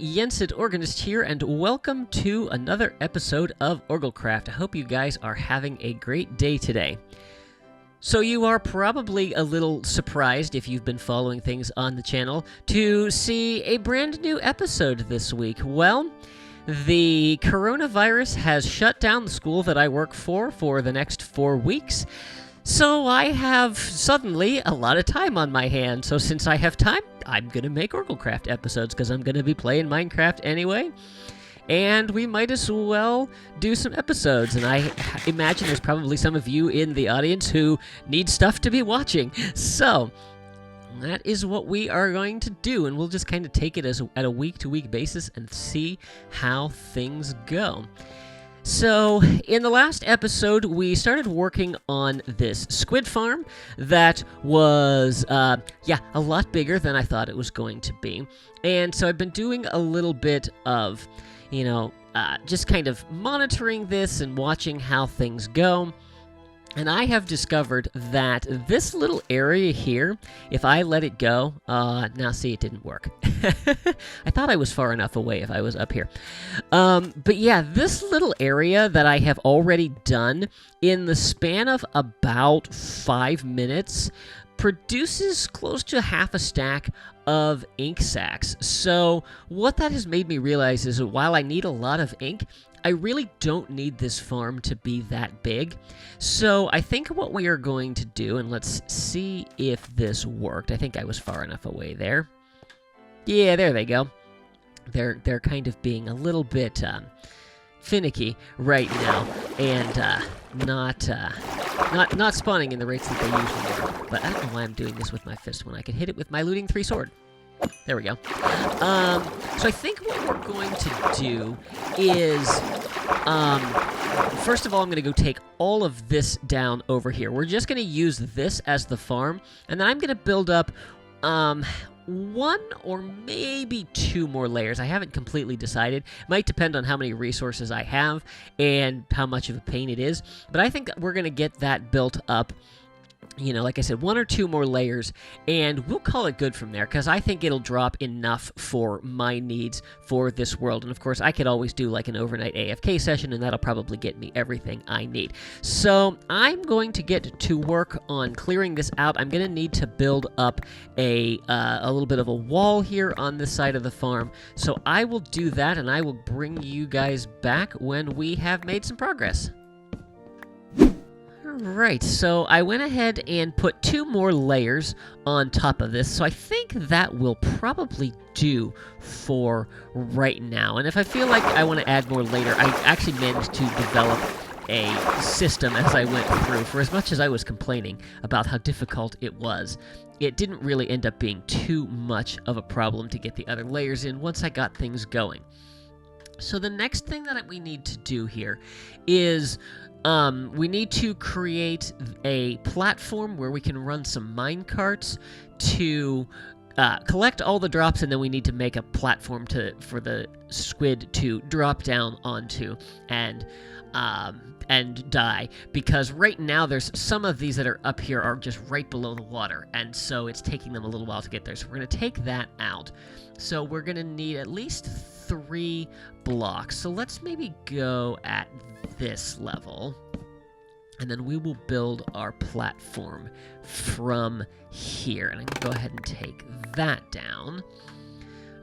Yensid Organist here, and welcome to another episode of OrgelCraft. I hope you guys are having a great day today. So you are probably a little surprised, if you've been following things on the channel, to see a brand new episode this week. Well, the coronavirus has shut down the school that I work for the next 4 weeks. So I have suddenly a lot of time on my hands. So since I have time, I'm going to make OrgelCraft episodes because I'm going to be playing Minecraft anyway. And we might as well do some episodes. And I imagine there's probably some of you in the audience who need stuff to be watching. So that is what we are going to do. And we'll just kind of take it at a week-to-week basis and see how things go. So, in the last episode, we started working on this squid farm that was, a lot bigger than I thought it was going to be. And so I've been doing a little bit of, just kind of monitoring this and watching how things go. And I have discovered that this little area here, if I let it go, now see, it didn't work. I thought I was far enough away if I was up here. But yeah, this little area that I have already done in the span of about 5 minutes produces close to half a stack of ink sacs. So what that has made me realize is that while I need a lot of ink, I really don't need this farm to be that big. So I think what we are going to do, and let's see if this worked. I think I was far enough away there. Yeah, there they go. They're kind of being a little bit finicky right now, and not spawning in the rates that they usually are. But I don't know why I'm doing this with my fist when I can hit it with my looting 3 sword. There we go. So I think what we're going to do is, first of all, I'm going to go take all of this down over here. We're just going to use this as the farm, and then I'm going to build up, 1 or maybe 2 more layers. I haven't completely decided. Might depend on how many resources I have and how much of a pain it is, but I think we're going to get that built up. Like I said, 1 or 2 more layers, and we'll call it good from there, because I think it'll drop enough for my needs for this world. And of course, I could always do like an overnight AFK session, and that'll probably get me everything I need. So I'm going to get to work on clearing this out. I'm going to need to build up a little bit of a wall here on this side of the farm. So I will do that, and I will bring you guys back when we have made some progress. Right, so I went ahead and put 2 more layers on top of this, so I think that will probably do for right now. And if I feel like I want to add more later, I actually managed to develop a system as I went through. For as much as I was complaining about how difficult it was, it didn't really end up being too much of a problem to get the other layers in once I got things going. So the next thing that we need to do here is we need to create a platform where we can run some mine carts to collect all the drops, and then we need to make a platform for the squid to drop down onto and die, because right now there's some of these that are up here are just right below the water, and so it's taking them a little while to get there. So we're going to take that out. So we're going to need at least 3 blocks. So let's maybe go at this level, and then we will build our platform from here. And I'm going to go ahead and take that down.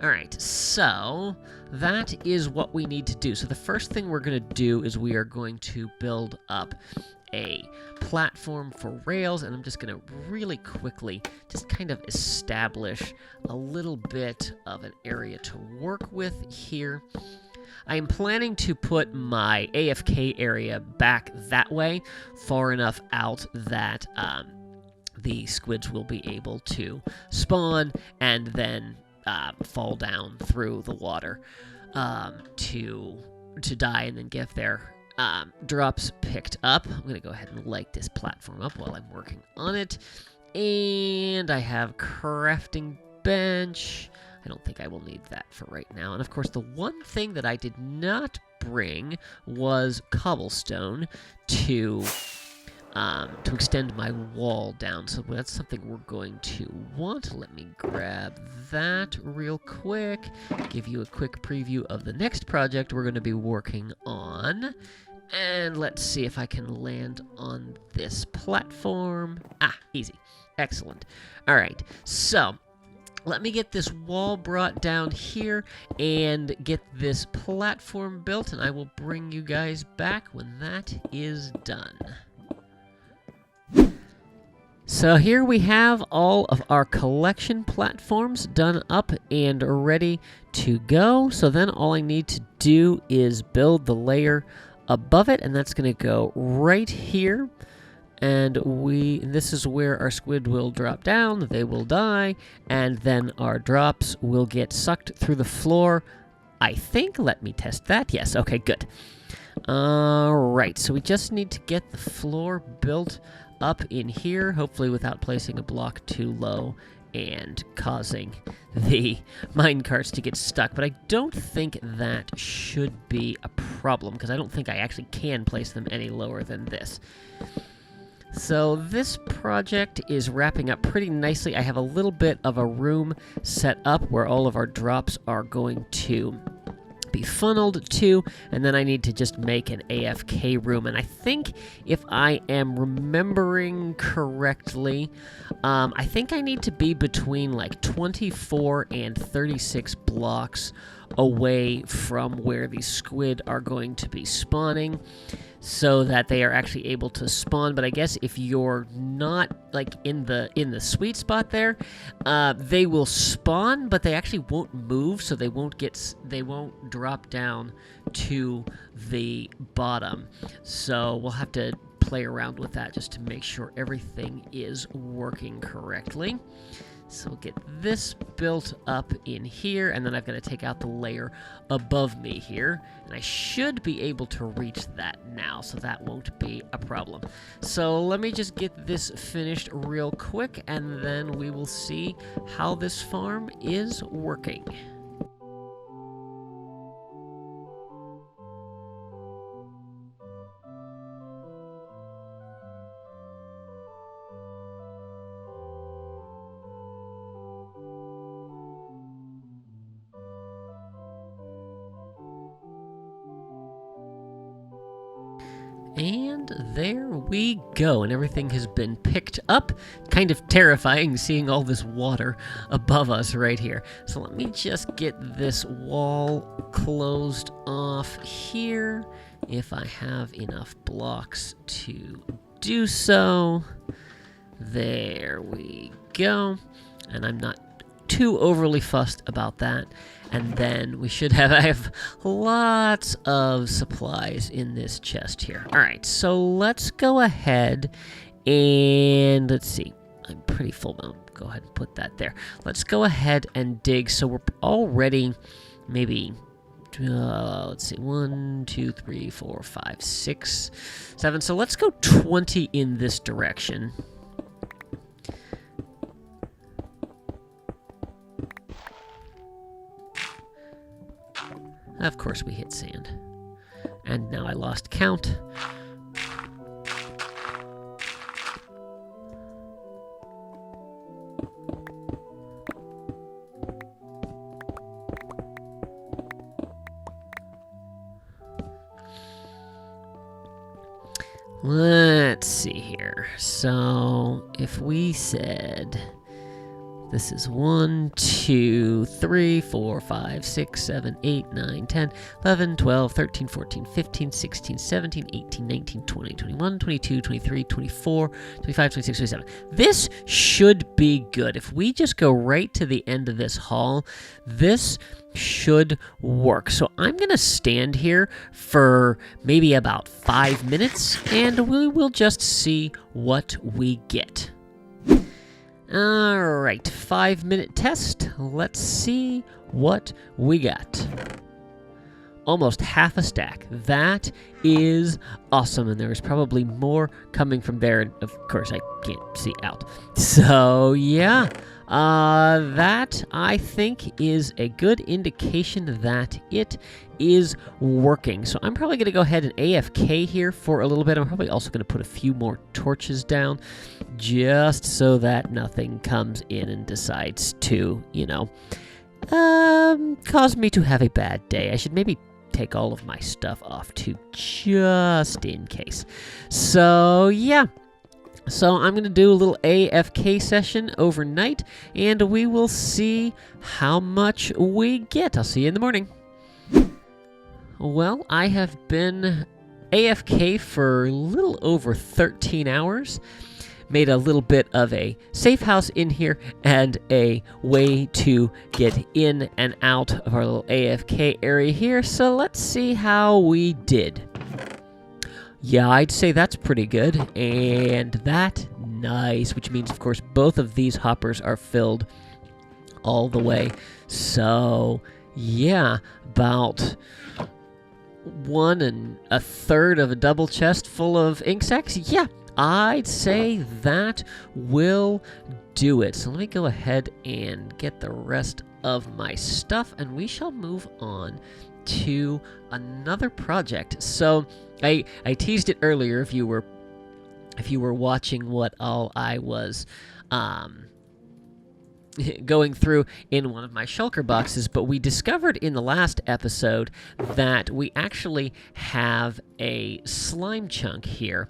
All right, so that is what we need to do. So the first thing we're going to do is we are going to build up a platform for rails, and I'm just going to really quickly just kind of establish a little bit of an area to work with here. I am planning to put my AFK area back that way, far enough out that the squids will be able to spawn and then fall down through the water to die and then get their drops picked up. I'm going to go ahead and light this platform up while I'm working on it. And I have crafting bench. I don't think I will need that for right now. And of course, the one thing that I did not bring was cobblestone to to extend my wall down. So that's something we're going to want. Let me grab that real quick, give you a quick preview of the next project we're going to be working on. And let's see if I can land on this platform. Ah, easy. Excellent. All right, so let me get this wall brought down here and get this platform built, and I will bring you guys back when that is done. So here we have all of our collection platforms done up and ready to go. So then all I need to do is build the layer above it, and that's going to go right here. And this is where our squid will drop down, they will die, and then our drops will get sucked through the floor. I think, let me test that. Yes, okay, good. Alright, so we just need to get the floor built up in here, hopefully without placing a block too low and causing the minecarts to get stuck. But I don't think that should be a problem, because I don't think I actually can place them any lower than this. So this project is wrapping up pretty nicely. I have a little bit of a room set up where all of our drops are going to be funneled to, and then I need to just make an AFK room. And I think, if I am remembering correctly, I think I need to be between like 24 and 36 blocks away from where these squid are going to be spawning, so that they are actually able to spawn. But I guess if you're not like in the sweet spot there, they will spawn, but they actually won't move, so they won't drop down to the bottom. So we'll have to play around with that just to make sure everything is working correctly. So we'll get this built up in here, and then I've got to take out the layer above me here, and I should be able to reach that now, so that won't be a problem. So let me just get this finished real quick, and then we will see how this farm is working. And there we go, and everything has been picked up. Kind of terrifying seeing all this water above us right here. So let me just get this wall closed off here, if I have enough blocks to do so. There we go. And I'm not too overly fussed about that. And then we should have, I have lots of supplies in this chest here. All right, so let's go ahead and let's see. I'm pretty full now. Go ahead and put that there. Let's go ahead and dig. So we're already maybe, let's see, 1, 2, 3, 4, 5, 6, 7. So let's go 20 in this direction. Of course we hit sand. And now I lost count. Let's see here. So if we said this is 1, 2, 3, 4, 5, 6, 7, 8, 9, 10, 11, 12, 13, 14, 15, 16, 17, 18, 19, 20, 21, 22, 23, 24, 25, 26, 27. This should be good. If we just go right to the end of this hall, this should work. So I'm going to stand here for maybe about 5 minutes, and we will just see what we get. Alright, 5-minute test. Let's see what we got. Almost half a stack. That is awesome, and there is probably more coming from there, and of course I can't see out. So yeah, That, I think, is a good indication that it is working. So I'm probably going to go ahead and AFK here for a little bit. I'm probably also going to put a few more torches down just so that nothing comes in and decides to, cause me to have a bad day. I should maybe take all of my stuff off too, just in case. So, yeah. So I'm going to do a little AFK session overnight, and we will see how much we get. I'll see you in the morning. Well, I have been AFK for a little over 13 hours. Made a little bit of a safe house in here and a way to get in and out of our little AFK area here. So let's see how we did. Yeah, I'd say that's pretty good. And that, nice, which means, of course, both of these hoppers are filled all the way. So, yeah, about 1 1/3 of a double chest full of ink sacks. Yeah, I'd say that will do it. So let me go ahead and get the rest of my stuff, and we shall move on to another project. So I teased it earlier if you were watching what all I was going through in one of my shulker boxes, but we discovered in the last episode that we actually have a slime chunk here.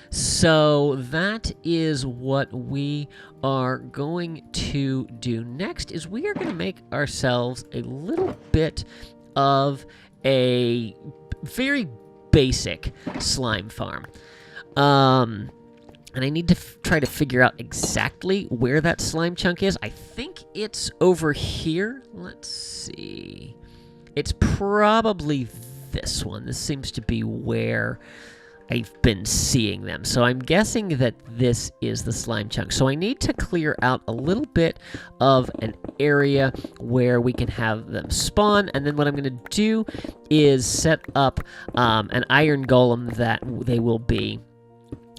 So that is what we are going to do next, is we are going to make ourselves a little bit of a very basic slime farm. And I need to try to figure out exactly where that slime chunk is. I think it's over here. Let's see. It's probably this one. This seems to be where I've been seeing them. So I'm guessing that this is the slime chunk. So I need to clear out a little bit of an area where we can have them spawn. And then what I'm going to do is set up an iron golem that they will be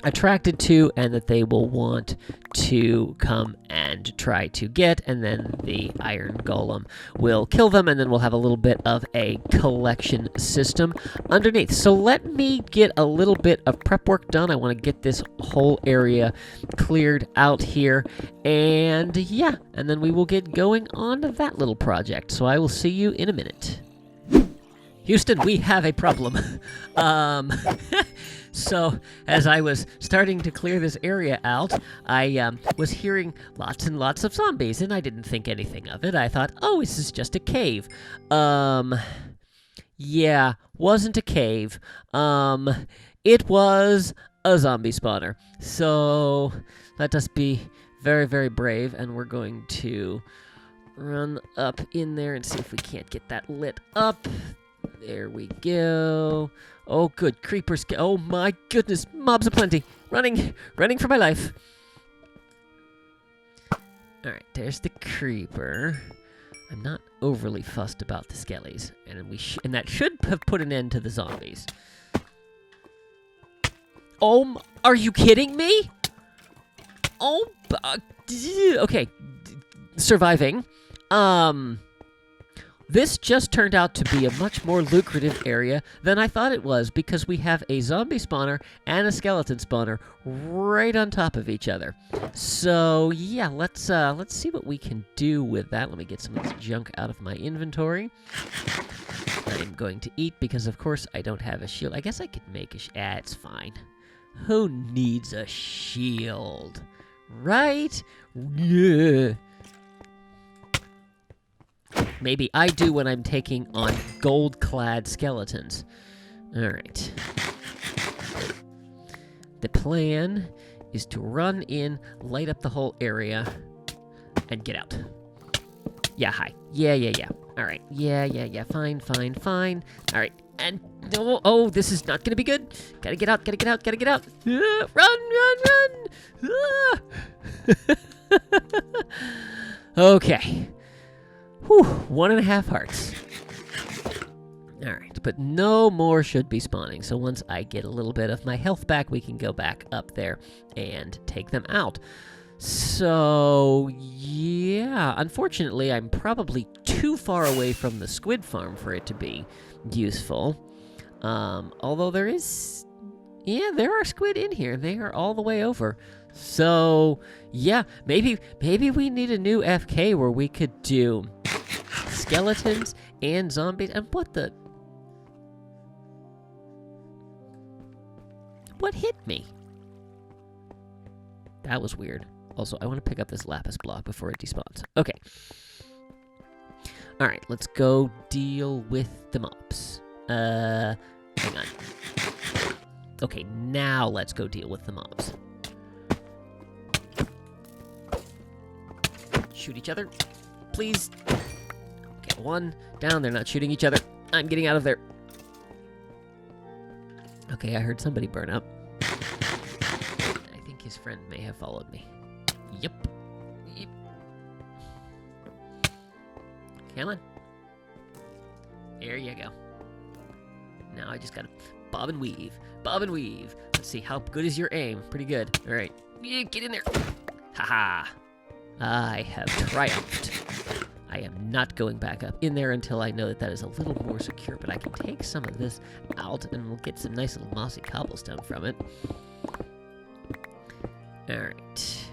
attracted to and that they will want to come and try to get, and then the iron golem will kill them, and then we'll have a little bit of a collection system underneath. So let me get a little bit of prep work done. I want to get this whole area cleared out here, and yeah, and then we will get going on to that little project. So I will see you in a minute. Houston, we have a problem. So, as I was starting to clear this area out, I was hearing lots and lots of zombies, and I didn't think anything of it. I thought, oh, this is just a cave. Yeah, wasn't a cave. It was a zombie spawner. So, let us be very, very brave, and we're going to run up in there and see if we can't get that lit up. There we go. Oh, good. Creepers. Oh, my goodness. Mobs aplenty. Running for my life. All right, there's the creeper. I'm not overly fussed about the skellies, and that should have put an end to the zombies. Oh, are you kidding me? Oh, okay. Surviving. This just turned out to be a much more lucrative area than I thought it was, because we have a zombie spawner and a skeleton spawner right on top of each other. So yeah, let's see what we can do with that. Let me get some of this junk out of my inventory. I'm going to eat because, of course, I don't have a shield. I guess I could make a it's fine. Who needs a shield? Right? Yeah. Maybe I do when I'm taking on gold-clad skeletons. Alright. The plan is to run in, light up the whole area, and get out. Yeah, hi. Yeah. Alright. Yeah. Fine. Alright. And, oh, this is not gonna be good. Gotta get out. Run! Okay. Whew, 1.5 hearts. Alright, but no more should be spawning, so once I get a little bit of my health back, we can go back up there and take them out. So, yeah, unfortunately, I'm probably too far away from the squid farm for it to be useful. Although there is, yeah, there are squid in here. They are all the way over. So, yeah, maybe we need a new FK where we could do skeletons and zombies. And what hit me? That was weird. Also, I want to pick up this lapis block before it despawns. Okay. Alright, let's go deal with the mobs. Hang on. Okay, now let's go deal with the mobs. Shoot each other, please. Okay, one down. They're not shooting each other. I'm getting out of there. Okay, I heard somebody burn up. I think his friend may have followed me. Yep. Come on. There you go. Now I just gotta bob and weave. Bob and weave. Let's see, how good is your aim? Pretty good. All right. Yeah, get in there. Haha. I have triumphed. I am not going back up in there until I know that that is a little more secure, but I can take some of this out and we'll get some nice little mossy cobblestone from it. All right.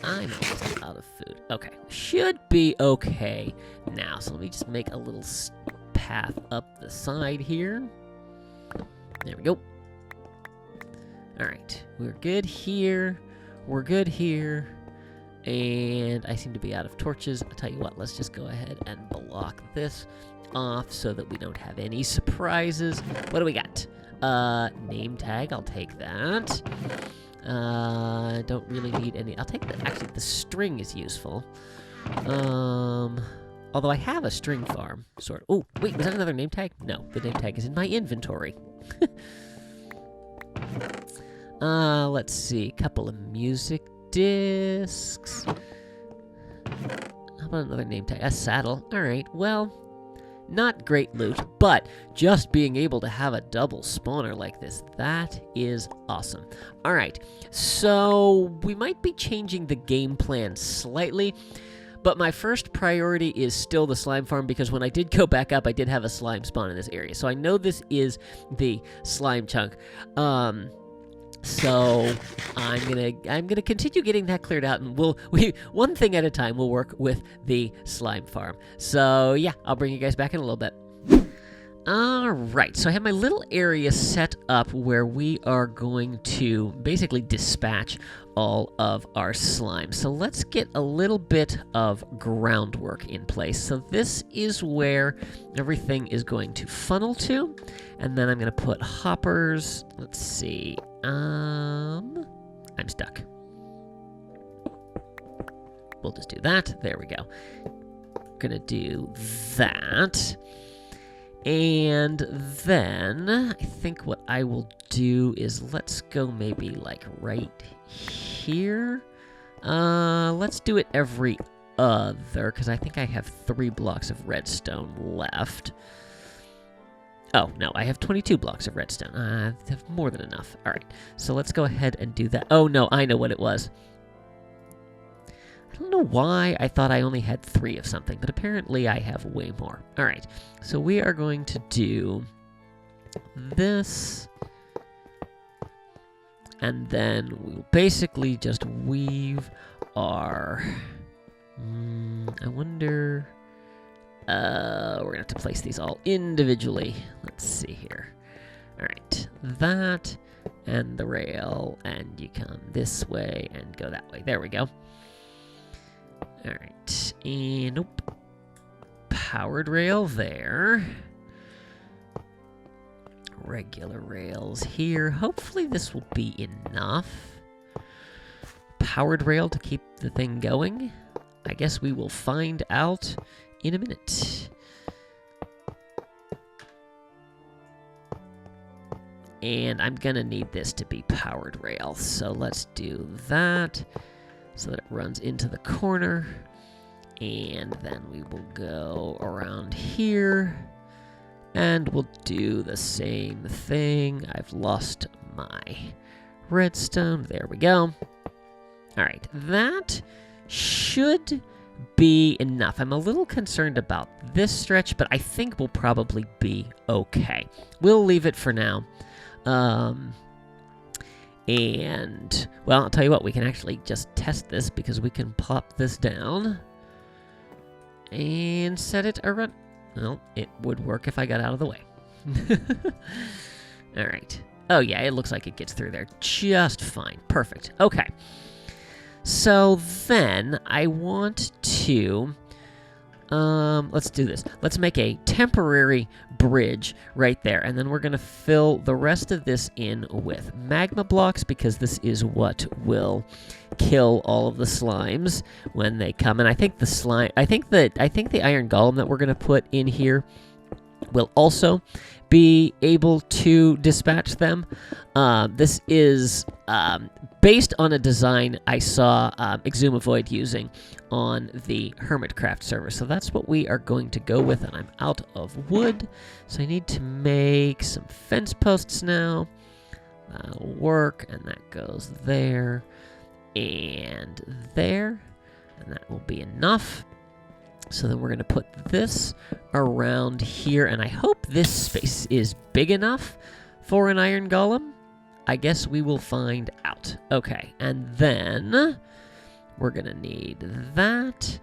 I'm almost out of food. Okay. Should be okay now. So let me just make a little path up the side here. There we go. All right. We're good here. We're good here. And I seem to be out of torches. I'll tell you what, let's just go ahead and block this off so that we don't have any surprises. What do we got? Name tag, I'll take that. Don't really need any. I'll take that. Actually, the string is useful. Although I have a string farm, sort of. Oh, wait, was that another name tag? No, the name tag is in my inventory. Let's see. Couple of music discs. How about another name tag? A saddle. All right, well, not great loot, but just being able to have a double spawner like this, that is awesome. All right, so we might be changing the game plan slightly, but my first priority is still the slime farm because when I did go back up, I did have a slime spawn in this area. So I know this is the slime chunk. So I'm gonna continue getting that cleared out, and we one thing at a time. We'll work with the slime farm. So yeah, I'll bring you guys back in a little bit. All right, so I have my little area set up where we are going to basically dispatch all of our slime. So let's get a little bit of groundwork in place. So this is where everything is going to funnel to, and then I'm going to put hoppers. Let's see. I'm stuck. We'll just do that. There we go. Gonna do that. And then I think what I will do is let's go maybe like right here. Let's do it every other, because I think I have 3 blocks of redstone left. Oh, no, I have 22 blocks of redstone. I have more than enough. All right, so let's go ahead and do that. Oh, no, I know what it was. I don't know why I thought I only had 3 of something, but apparently I have way more. All right, so we are going to do this, and then we'll basically just weave our... I wonder... we're going to have to place these all individually. Let's see here. All right, that and the rail, and you come this way and go that way. There we go. All right, and nope. Powered rail there. Regular rails here. Hopefully this will be enough. Powered rail to keep the thing going. I guess we will find out in a minute. And I'm gonna need this to be powered rail, so let's do that so that it runs into the corner, and then we will go around here and we'll do the same thing. I've lost my redstone. There we go. All right, that should be enough. I'm a little concerned about this stretch, but I think we'll probably be okay. We'll leave it for now. And, well, I'll tell you what, we can actually just test this because we can pop this down and set it around. Well, it would work if I got out of the way. All right. Oh, yeah, it looks like it gets through there just fine. Perfect. Okay. So then I want to, let's do this. Let's make a temporary bridge right there, and then we're going to fill the rest of this in with magma blocks because this is what will kill all of the slimes when they come. And I think the iron golem that we're going to put in here will also be able to dispatch them. This is based on a design I saw Exhumavoid using on the Hermitcraft server. So that's what we are going to go with, and I'm out of wood. So I need to make some fence posts now. That'll work, and that goes there and there, and that will be enough. So then we're going to put this around here, and I hope this space is big enough for an iron golem. I guess we will find out. Okay, and then we're going to need that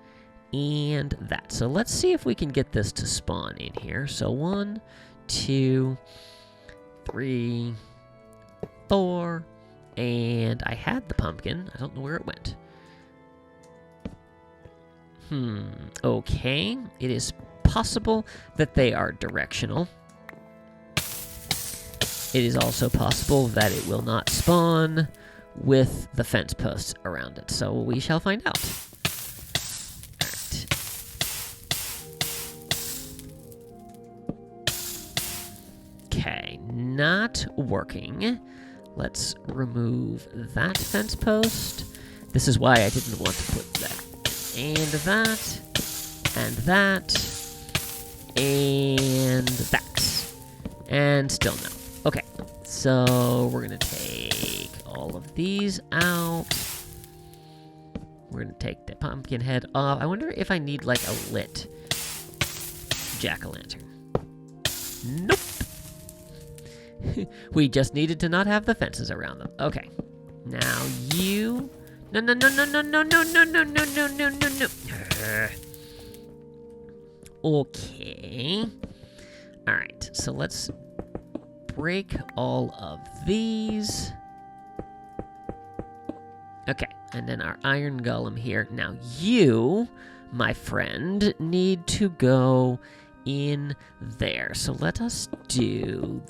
and that. So let's see if we can get this to spawn in here. So 1, 2, 3, 4, and I had the pumpkin. I don't know where it went. Okay. It is possible that they are directional. It is also possible that it will not spawn with the fence posts around it. So we shall find out. Alright. Okay, not working. Let's remove that fence post. This is why I didn't want to put that. And that, and that, and that. And still no. Okay, so we're going to take all of these out. We're going to take the pumpkin head off. I wonder if I need, like, a lit jack-o'-lantern. Nope. We just needed to not have the fences around them. Okay. Now you... No. Okay. Alright, so let's break all of these. Okay, and then our iron golem here. Now you, my friend, need to go in there. So let us do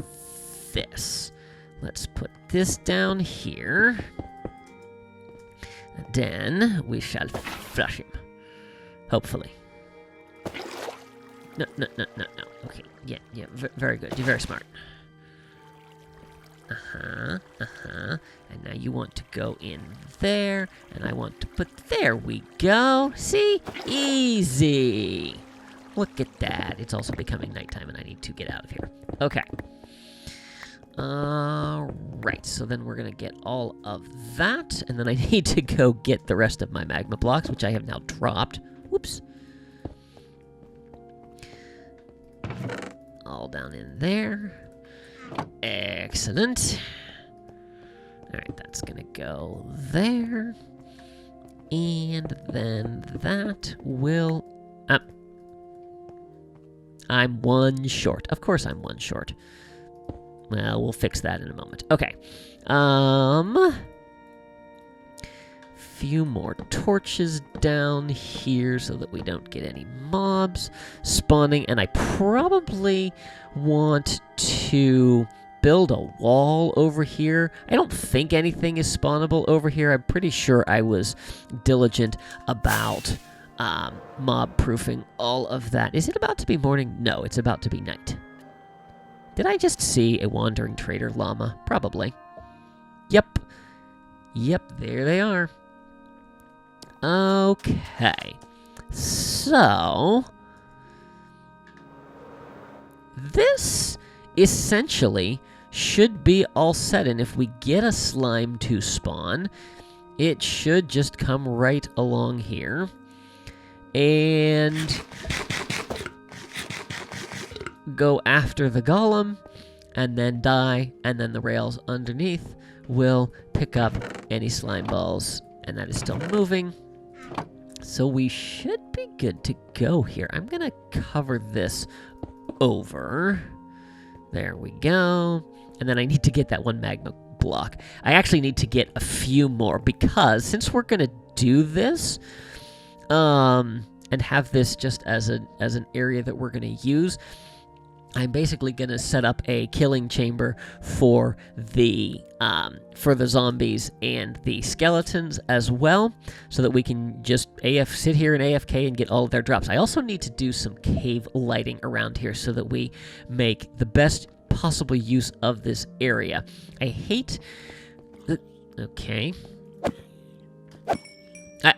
this. Let's put this down here. Then we shall flush him. Hopefully. No. Okay, yeah, very good. You're very smart. And now you want to go in there, and I want to put... There we go. See? Easy. Look at that. It's also becoming nighttime, and I need to get out of here. Okay. Right, so then we're going to get all of that, and then I need to go get the rest of my magma blocks, which I have now dropped. Whoops. All down in there. Excellent. Alright, that's going to go there. And then that will... I'm one short. Of course I'm one short. Well, we'll fix that in a moment. Okay. Few more torches down here so that we don't get any mobs spawning. And I probably want to build a wall over here. I don't think anything is spawnable over here. I'm pretty sure I was diligent about mob-proofing all of that. Is it about to be morning? No, it's about to be night. Did I just see a wandering trader llama? Probably. Yep, there they are. Okay. So... this essentially should be all set, and if we get a slime to spawn, it should just come right along here. And go after the golem, and then die, and then the rails underneath will pick up any slime balls, and that is still moving. So we should be good to go here. I'm going to cover this over. There we go. And then I need to get that one magma block. I actually need to get a few more, because since we're going to do this, and have this just as an area that we're going to use, I'm basically going to set up a killing chamber for the zombies and the skeletons as well, so that we can just sit here in AFK and get all of their drops. I also need to do some cave lighting around here so that we make the best possible use of this area. I hate the... Okay.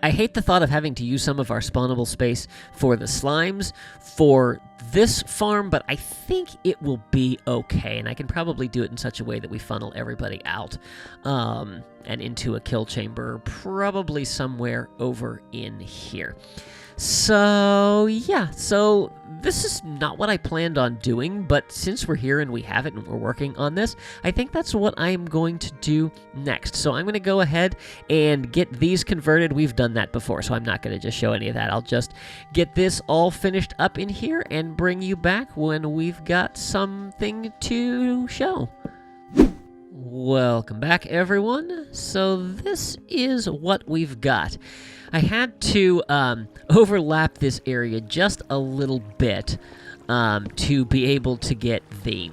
I hate the thought of having to use some of our spawnable space for the slimes for this farm, but I think it will be okay, and I can probably do it in such a way that we funnel everybody out and into a kill chamber, probably somewhere over in here. So, yeah, so this is not what I planned on doing, but since we're here and we have it and we're working on this, I think that's what I'm going to do next. So I'm going to go ahead and get these converted. We've done that before, so I'm not going to just show any of that. I'll just get this all finished up in here and bring you back when we've got something to show. Welcome back, everyone. So this is what we've got. I had to overlap this area just a little bit to be able to get the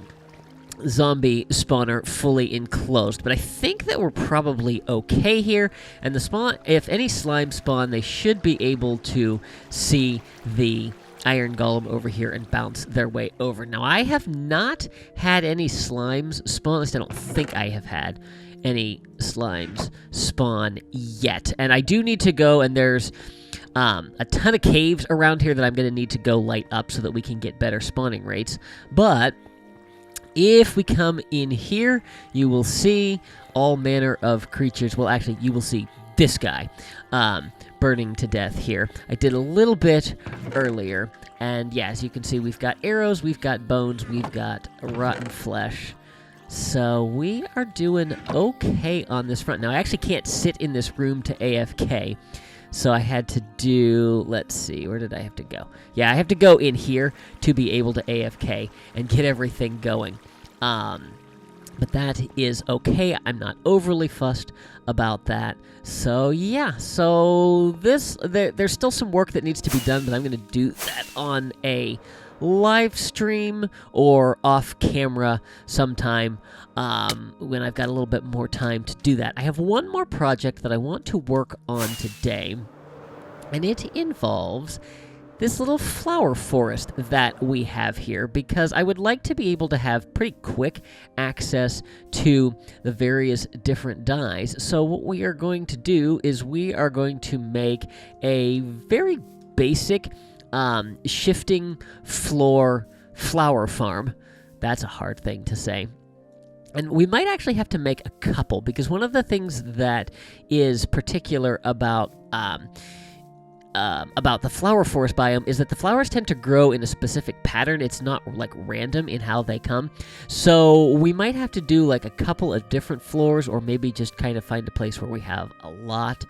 zombie spawner fully enclosed, but I think that we're probably okay here, and the spawn, if any slime spawn, they should be able to see the iron golem over here and bounce their way over. Now, I have not had any slimes spawn, at least I don't think I have had any slimes spawn yet, and I do need to go, and there's a ton of caves around here that I'm going to need to go light up so that we can get better spawning rates. But if we come in here, you will see all manner of creatures. Well, actually, you will see this guy burning to death here. I did a little bit earlier, and yeah, as you can see, we've got arrows, we've got bones, we've got rotten flesh. So we are doing okay on this front. Now, I actually can't sit in this room to AFK, so I had to do, let's see, where did I have to go? Yeah, I have to go in here to be able to AFK and get everything going. But that is okay. I'm not overly fussed about that. So yeah, so there's still some work that needs to be done, but I'm going to do that on a live stream or off camera sometime when I've got a little bit more time to do that. I have one more project that I want to work on today, and it involves this little flower forest that we have here, because I would like to be able to have pretty quick access to the various different dyes. So what we are going to do is we are going to make a very basic shifting floor flower farm. That's a hard thing to say. And we might actually have to make a couple, because one of the things that is particular about the flower forest biome is that the flowers tend to grow in a specific pattern. It's not like random in how they come. So we might have to do like a couple of different floors, or maybe just kind of find a place where we have a lot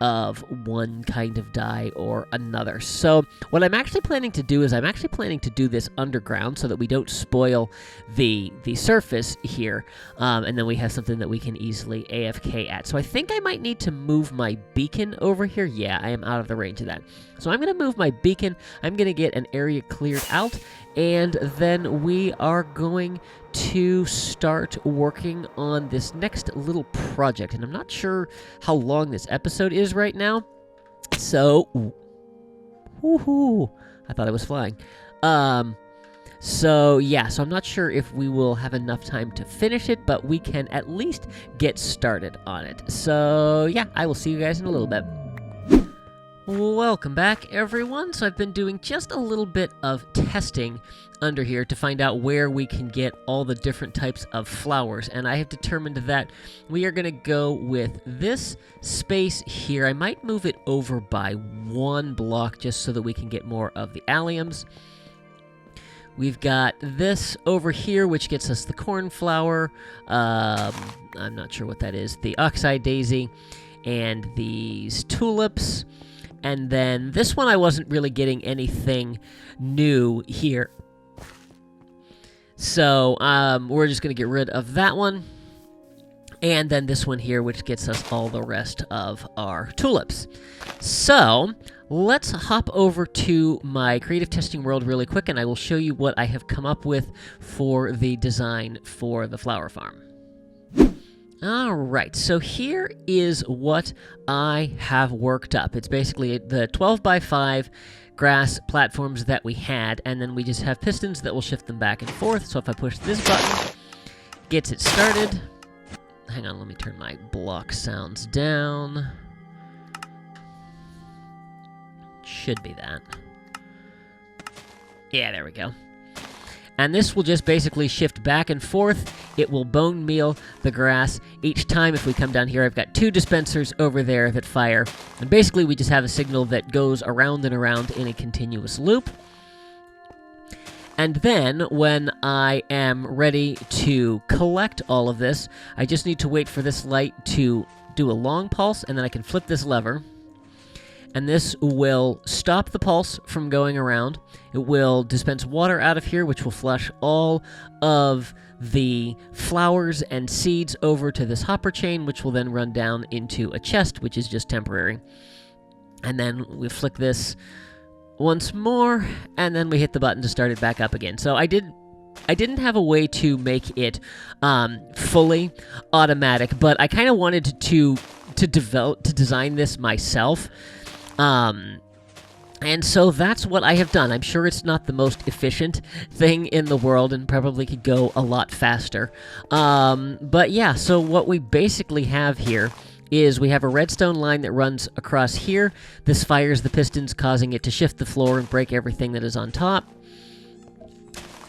of one kind of dye or another. So what I'm actually planning to do is I'm actually planning to do this underground so that we don't spoil the surface here, and then we have something that we can easily AFK at. So I think I might need to move my beacon over here. Yeah, I am out of the range of that. So I'm going to move my beacon. I'm going to get an area cleared out, and then we are going to start working on this next little project. And I'm not sure how long this episode is right now. So, woohoo! I thought I was flying. So yeah, so I'm not sure if we will have enough time to finish it, but we can at least get started on it. So yeah, I will see you guys in a little bit. Welcome back, everyone. So I've been doing just a little bit of testing under here to find out where we can get all the different types of flowers, and I have determined that we are going to go with this space here. I might move it over by 1 block just so that we can get more of the alliums. We've got this over here, which gets us the cornflower. I'm not sure what that is. The oxeye daisy, and these tulips. And then this one I wasn't really getting anything new here. So we're just going to get rid of that one. And then this one here, which gets us all the rest of our tulips. So let's hop over to my creative testing world really quick, and I will show you what I have come up with for the design for the flower farm. Alright, so here is what I have worked up. It's basically the 12 by 5 grass platforms that we had, and then we just have pistons that will shift them back and forth. So if I push this button, it gets it started. Hang on, let me turn my block sounds down. Should be that. Yeah, there we go. And this will just basically shift back and forth. It will bone meal the grass each time. If we come down here, I've got 2 dispensers over there that fire. And basically, we just have a signal that goes around and around in a continuous loop. And then, when I am ready to collect all of this, I just need to wait for this light to do a long pulse, and then I can flip this lever. And this will stop the pulse from going around. It will dispense water out of here, which will flush all of the flowers and seeds over to this hopper chain, which will then run down into a chest, which is just temporary. And then we flick this once more, and then we hit the button to start it back up again. So I didn't have a way to make it fully automatic, but I kind of wanted to design this myself. And so that's what I have done. I'm sure it's not the most efficient thing in the world and probably could go a lot faster. But yeah, so what we basically have here is we have a redstone line that runs across here. This fires the pistons, causing it to shift the floor and break everything that is on top.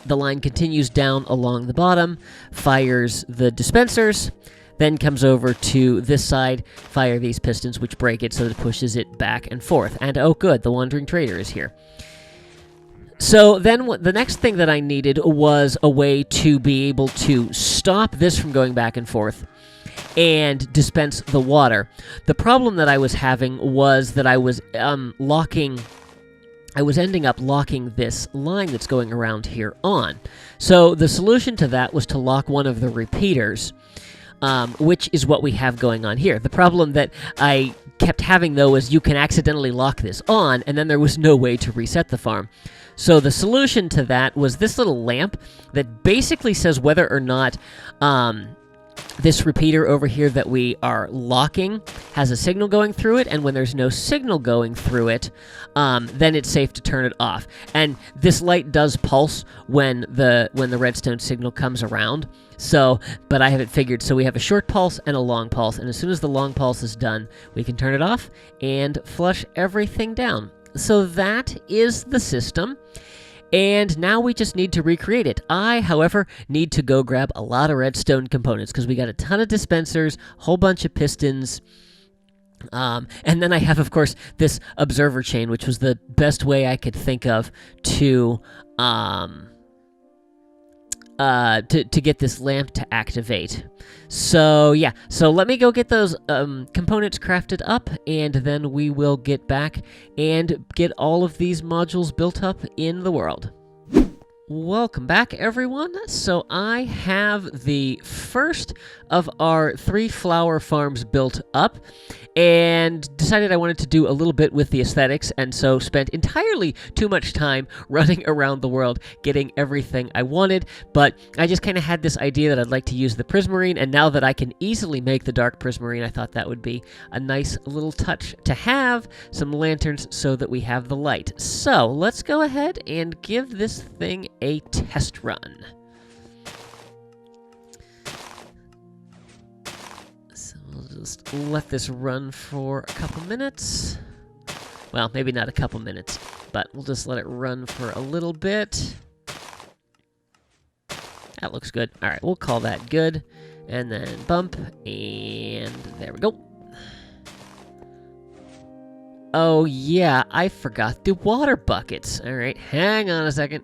The line continues down along the bottom, fires the dispensers, then comes over to this side, fire these pistons, which break it so that it pushes it back and forth. And oh good, the Wandering Trader is here. So then the next thing that I needed was a way to be able to stop this from going back and forth and dispense the water. The problem that I was having was that I was ending up locking this line that's going around here on. So the solution to that was to lock one of the repeaters, which is what we have going on here. The problem that I kept having, though, is you can accidentally lock this on, and then there was no way to reset the farm. So the solution to that was this little lamp that basically says whether or not this repeater over here that we are locking has a signal going through it, and when there's no signal going through it, then it's safe to turn it off. And this light does pulse when the redstone signal comes around. So, but I have it figured, so we have a short pulse and a long pulse, and as soon as the long pulse is done, we can turn it off and flush everything down. So that is the system. And now we just need to recreate it. I, however, need to go grab a lot of redstone components because we got a ton of dispensers, a whole bunch of pistons, and then I have, of course, this observer chain, which was the best way I could think of to get this lamp to activate. So yeah, so let me go get those components crafted up, and then we will get back and get all of these modules built up in the world. Welcome back, everyone. So I have the first of our 3 flower farms built up, and decided I wanted to do a little bit with the aesthetics, and so spent entirely too much time running around the world getting everything I wanted. But I just kind of had this idea that I'd like to use the prismarine, and now that I can easily make the dark prismarine, I thought that would be a nice little touch to have some lanterns so that we have the light. So let's go ahead and give this thing a test run. So we'll just let this run for a couple minutes. Well, maybe not a couple minutes, but we'll just let it run for a little bit. That looks good. All right, we'll call that good. And then bump, and there we go. Oh, yeah, I forgot the water buckets. All right, hang on a second.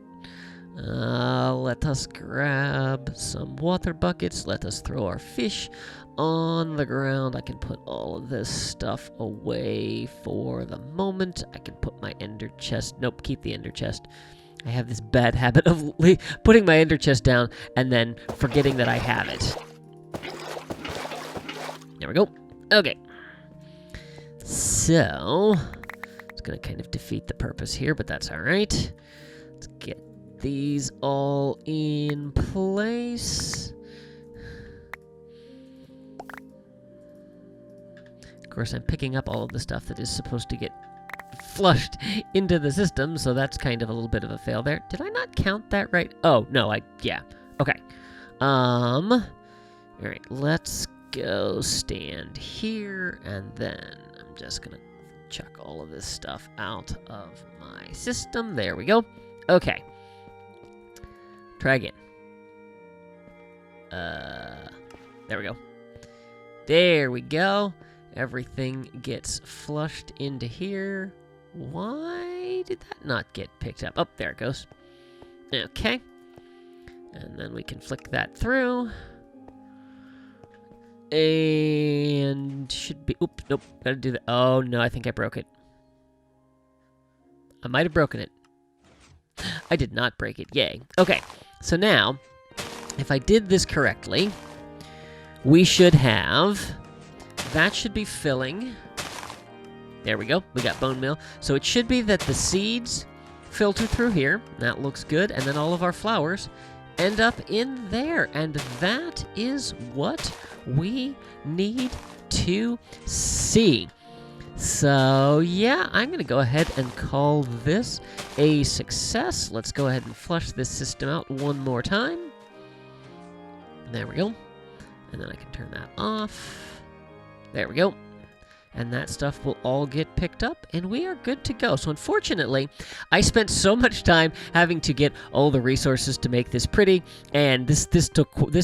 Let us grab some water buckets. Let us throw our fish on the ground. I can put all of this stuff away for the moment. I can put my ender chest. Nope, keep the ender chest. I have this bad habit of putting my ender chest down and then forgetting that I have it. There we go. Okay. So, it's going to kind of defeat the purpose here, but that's all right. Let's get these all in place. Of course, I'm picking up all of the stuff that is supposed to get flushed into the system, so that's kind of a little bit of a fail there. Did I not count that right? Oh, no, yeah. Okay. All right, let's go stand here, and then I'm just gonna chuck all of this stuff out of my system. There we go. Okay. Try again. There we go. There we go. Everything gets flushed into here. Why did that not get picked up? Oh, there it goes. Okay. And then we can flick that through. And should be... Oops, nope. Gotta do that. Oh, no, I think I broke it. I might have broken it. I did not break it. Yay. Okay. So now, if I did this correctly, we should have... That should be filling. There we go. We got bone meal. So it should be that the seeds filter through here. That looks good. And then all of our flowers end up in there. And that is what we need to see. So, yeah, I'm going to go ahead and call this a success. Let's go ahead and flush this system out one more time. There we go. And then I can turn that off. There we go. And that stuff will all get picked up, and we are good to go. So unfortunately, I spent so much time having to get all the resources to make this pretty, and this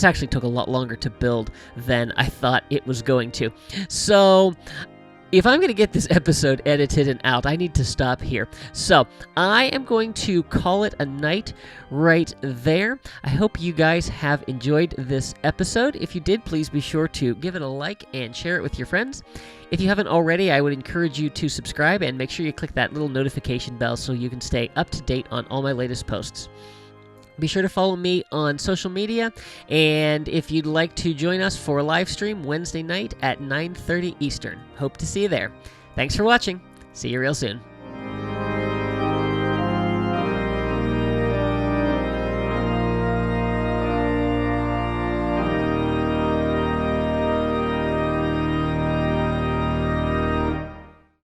actually took a lot longer to build than I thought it was going to. So if I'm going to get this episode edited and out, I need to stop here. So I am going to call it a night right there. I hope you guys have enjoyed this episode. If you did, please be sure to give it a like and share it with your friends. If you haven't already, I would encourage you to subscribe and make sure you click that little notification bell so you can stay up to date on all my latest posts. Be sure to follow me on social media, and if you'd like to join us for a live stream Wednesday night at 9:30 Eastern. Hope to see you there. Thanks for watching. See you real soon.